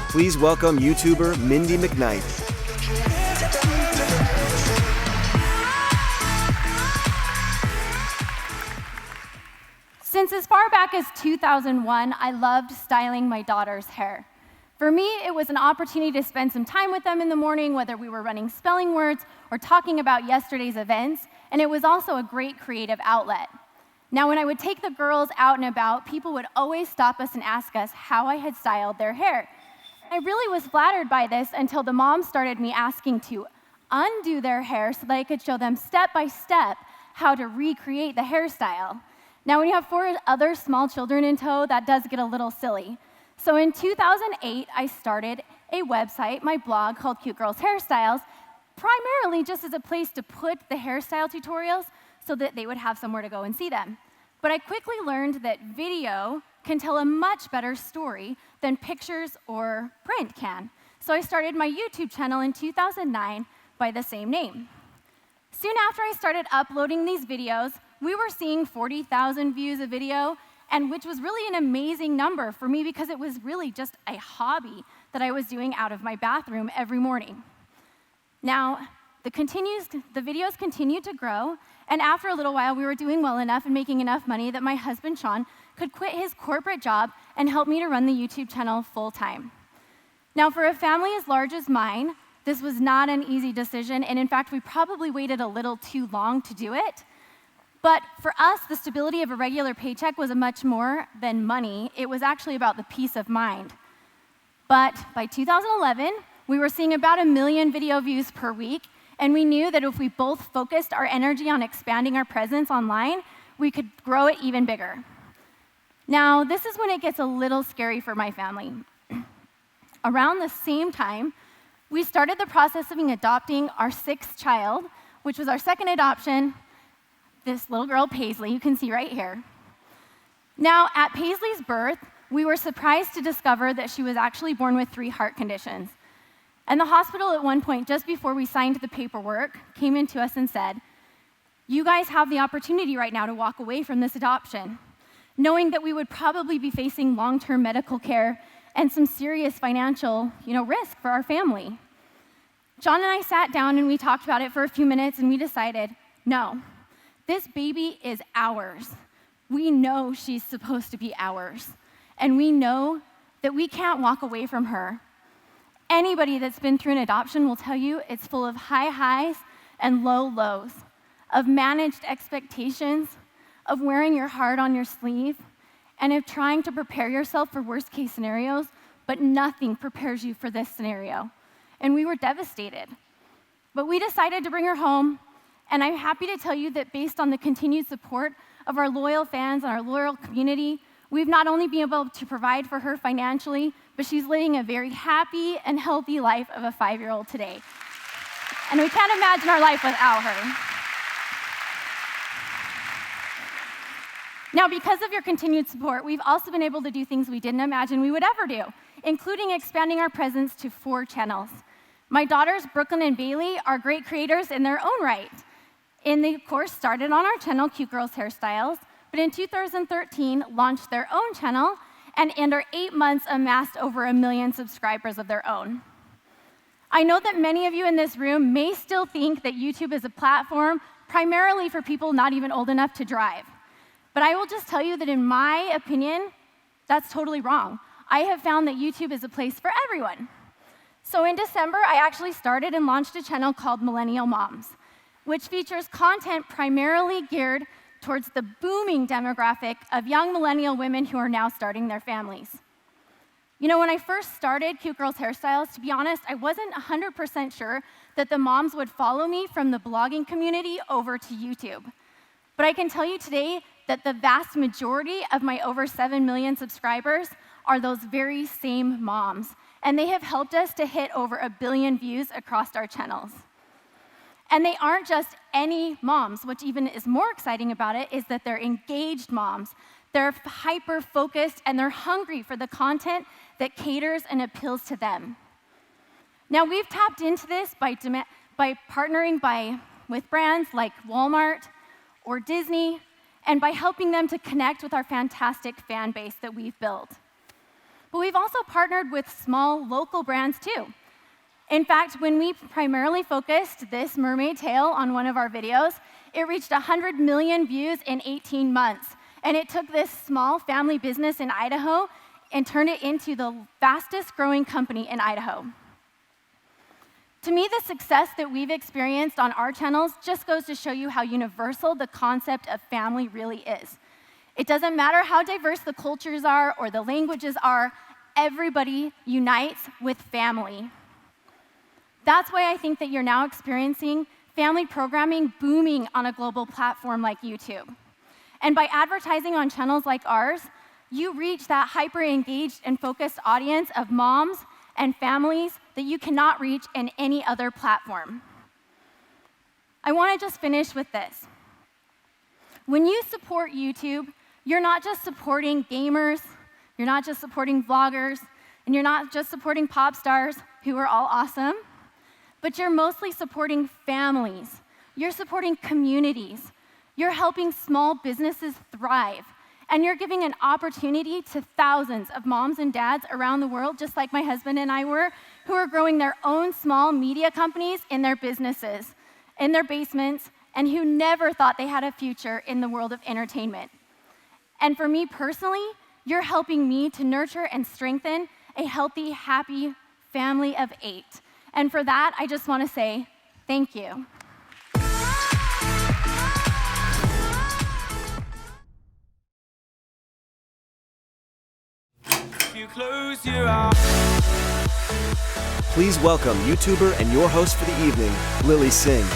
Please welcome YouTuber Mindy McKnight. Since as far back as 2001, I loved styling my daughter's hair. For me, it was an opportunity to spend some time with them in the morning, whether we were running spelling words or talking about yesterday's events, and it was also a great creative outlet. Now, when I would take the girls out and about, people would always stop us and ask us how I had styled their hair. I really was flattered by this until the moms started me asking to undo their hair so that I could show them step by step how to recreate the hairstyle. Now, when you have 4 other small children in tow, that does get a little silly. So in 2008, I started a website, my blog, called Cute Girls Hairstyles, primarily just as a place to put the hairstyle tutorials so that they would have somewhere to go and see them. But I quickly learned that video can tell a much better story than pictures or print can. So I started my YouTube channel in 2009 by the same name. Soon after I started uploading these videos, we were seeing 40,000 views a video, and which was really an amazing number for me because it was really just a hobby that I was doing out of my bathroom every morning. Now, the videos continued to grow, and after a little while, we were doing well enough and making enough money that my husband, Sean, could quit his corporate job and help me to run the YouTube channel full-time. Now, for a family as large as mine, this was not an easy decision, and in fact, we probably waited a little too long to do it. But for us, the stability of a regular paycheck was much more than money. It was actually about the peace of mind. But by 2011, we were seeing about 1 million video views per week, and we knew that if we both focused our energy on expanding our presence online, we could grow it even bigger. Now, this is when it gets a little scary for my family. Around the same time, we started the process of adopting our 6th child, which was our second adoption, this little girl, Paisley, you can see right here. Now, at Paisley's birth, we were surprised to discover that she was actually born with 3 heart conditions. And the hospital at one point, just before we signed the paperwork, came into us and said, "You guys have the opportunity right now to walk away from this adoption," knowing that we would probably be facing long-term medical care and some serious financial, risk for our family. John and I sat down and we talked about it for a few minutes, and we decided, no, this baby is ours. We know she's supposed to be ours, and we know that we can't walk away from her. Anybody that's been through an adoption will tell you it's full of high highs and low lows, of managed expectations, of wearing your heart on your sleeve, and of trying to prepare yourself for worst case scenarios, but nothing prepares you for this scenario. And we were devastated. But we decided to bring her home, and I'm happy to tell you that based on the continued support of our loyal fans and our loyal community, we've not only been able to provide for her financially, but she's living a very happy and healthy life of a 5-year-old today. And we can't imagine our life without her. Now, because of your continued support, we've also been able to do things we didn't imagine we would ever do, including expanding our presence to 4 channels. My daughters, Brooklyn and Bailey, are great creators in their own right. And they, of course, started on our channel, Cute Girls Hairstyles, but in 2013, launched their own channel, and in their 8 months, amassed over 1 million subscribers of their own. I know that many of you in this room may still think that YouTube is a platform primarily for people not even old enough to drive. But I will just tell you that in my opinion, that's totally wrong. I have found that YouTube is a place for everyone. So in December, I actually started and launched a channel called Millennial Moms, which features content primarily geared towards the booming demographic of young millennial women who are now starting their families. When I first started Cute Girls Hairstyles, to be honest, I wasn't 100% sure that the moms would follow me from the blogging community over to YouTube. But I can tell you today that the vast majority of my over 7 million subscribers are those very same moms, and they have helped us to hit over 1 billion views across our channels. And they aren't just any moms. What even is more exciting about it is that they're engaged moms. They're hyper-focused, and they're hungry for the content that caters and appeals to them. Now, we've tapped into this by partnering with brands like Walmart or Disney, and by helping them to connect with our fantastic fan base that we've built. but we've also partnered with small local brands too. In fact, when we primarily focused this mermaid tail on one of our videos, it reached 100 million views in 18 months. And it took this small family business in Idaho and turned it into the fastest growing company in Idaho. To me, the success that we've experienced on our channels just goes to show you how universal the concept of family really is. It doesn't matter how diverse the cultures are or the languages are, everybody unites with family. That's why I think that you're now experiencing family programming booming on a global platform like YouTube. And by advertising on channels like ours, you reach that hyper-engaged and focused audience of moms and families that you cannot reach in any other platform. I want to just finish with this. When you support YouTube, you're not just supporting gamers, you're not just supporting vloggers, and you're not just supporting pop stars, who are all awesome, but you're mostly supporting families. You're supporting communities. You're helping small businesses thrive. And you're giving an opportunity to thousands of moms and dads around the world, just like my husband and I were, who are growing their own small media companies in their businesses, in their basements, and who never thought they had a future in the world of entertainment. And for me personally, you're helping me to nurture and strengthen a healthy, happy family of 8. And for that, I just want to say thank you. You close your eyes. Please welcome YouTuber and your host for the evening, Lily Singh.